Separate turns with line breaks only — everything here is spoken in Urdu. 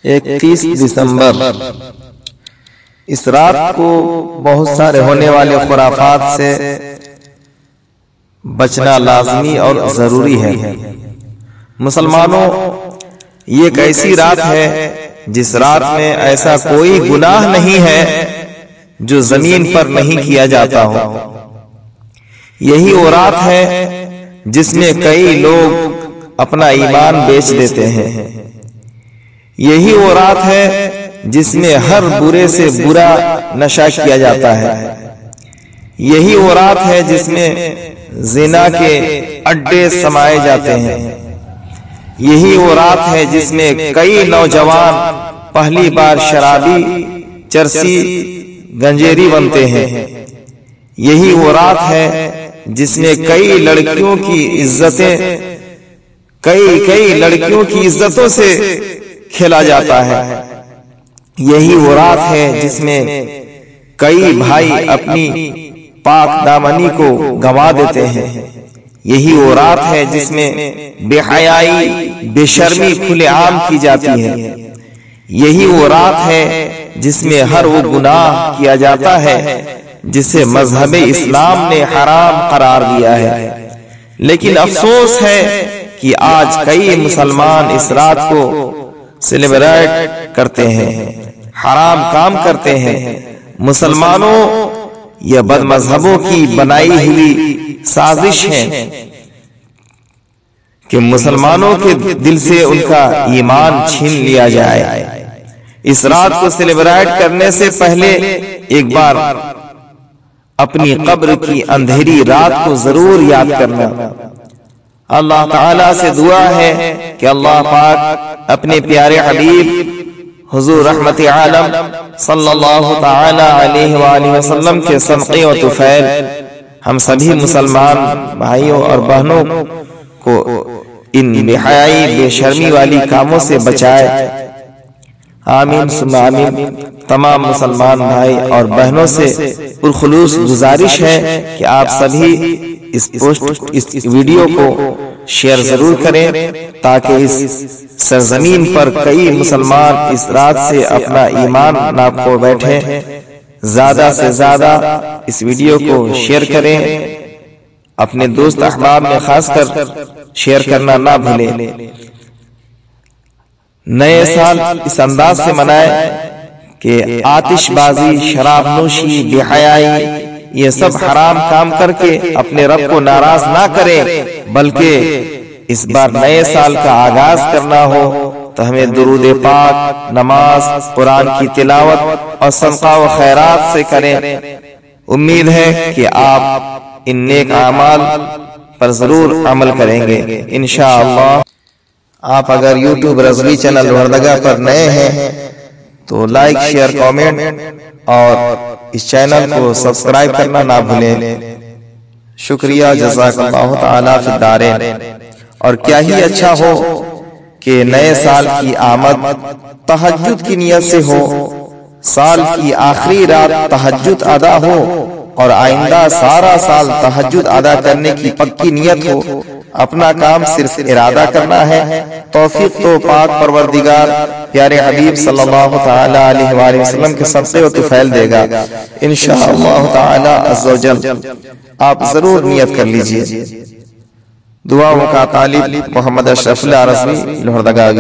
31 دسمبر اس رات کو بہت سارے ہونے والے خرافات سے بچنا لازمی اور ضروری ہے۔ مسلمانوں، یہ ایک ایسی رات ہے جس رات میں ایسا کوئی گناہ نہیں ہے جو زمین پر نہیں کیا جاتا ہو۔ یہی وہ رات ہے جس میں کئی لوگ اپنا ایمان بیچ دیتے ہیں۔ یہی وہ رات ہے جس میں ہر برے سے برا نشہ کیا جاتا ہے۔ یہی وہ رات ہے جس میں زنا کے اڈے سمائے جاتے ہیں۔ یہی وہ رات ہے جس میں کئی نوجوان پہلی بار شرابی، چرسی، گنجیری بنتے ہیں۔ یہی وہ رات ہے جس میں کئی لڑکیوں کی عزتوں سے کھیلا جاتا ہے۔ یہی وہ رات ہے جس میں کئی بھائی اپنی پاک دامنی کو گنوا دیتے ہیں۔ یہی وہ رات ہے جس میں بے حیائی، بے شرمی کھلے عام کی جاتی ہے۔ یہی وہ رات ہے جس میں ہر وہ گناہ کیا جاتا ہے جسے مذہب اسلام نے حرام قرار دیا ہے۔ لیکن افسوس ہے کہ آج کئی مسلمان اس رات کو سیلیبریٹ کرتے ہیں، حرام کام کرتے ہیں۔ مسلمانوں، یہ بد مذہبوں کی بنائی ہوئی سازش ہے کہ مسلمانوں کے دل سے ان کا ایمان چھین لیا جائے۔ اس رات کو سیلیبریٹ کرنے سے پہلے ایک بار اپنی قبر کی اندھیری رات کو ضرور یاد کرنا۔ اللہ تعالیٰ سے دعا ہے کہ اللہ پاک اپنے پیارے حبیب حضور رحمت عالم صلی اللہ تعالی علیہ وآلہ وسلم کے صدقے و طفیل ہم سبھی مسلمان بھائیوں اور بہنوں کو ان بے حیائی، بے شرمی والی کاموں سے بچائے۔ آمین ثم آمین۔ تمام مسلمان بھائی اور بہنوں سے پرخلوص گزارش ہے کہ آپ سبھی اس ویڈیو کو شیئر ضرور کریں تاکہ اس سرزمین پر کئی مسلمان اس رات سے اپنا ایمان نہ کھو بیٹھے۔ زیادہ سے زیادہ اس ویڈیو کو شیئر کریں، اپنے دوست احباب میں خاص کر شیئر کرنا نہ بھولیں۔ نئے سال اس انداز سے منائیں کہ آتش بازی، شراب نوشی، بے حیائی، یہ سب حرام کام کر کے اپنے رب کو ناراض نہ کریں، بلکہ اس بار نئے سال کا آغاز کرنا ہو تو ہمیں درود پاک، نماز، قرآن کی تلاوت اور صدقہ و خیرات سے کریں۔ امید ہے کہ آپ ان نیک اعمال پر ضرور عمل کریں گے انشاءاللہ۔ آپ اگر یوٹیوب رضوی چینل لوہردگا پر نئے ہیں تو لائک، شیئر، کامنٹ اور اس چینل کو سبسکرائب کرنا نہ بھولیں۔ شکریہ، جزاک اللہ تعالیٰ فی الدارین۔ اور کیا ہی اچھا ہو کہ نئے سال کی آمد تہجد کی نیت سے ہو، سال کی آخری رات تہجد ادا ہو اور آئندہ سارا سال تہجد ادا کرنے کی پکی نیت ہو۔ اپنا کام صرف ارادہ کرنا ہے، توفیق تو پاک پروردگار پیارے حبیب صلی اللہ تعالی علیہ وآلہ وسلم کے صدقے و طفیل دے گا انشاءاللہ تعالی عز و جل۔ آپ ضرور نیت کر لیجئے۔ دعاؤں کا طالب محمد اشرف اللہ رضوی لوہردگا۔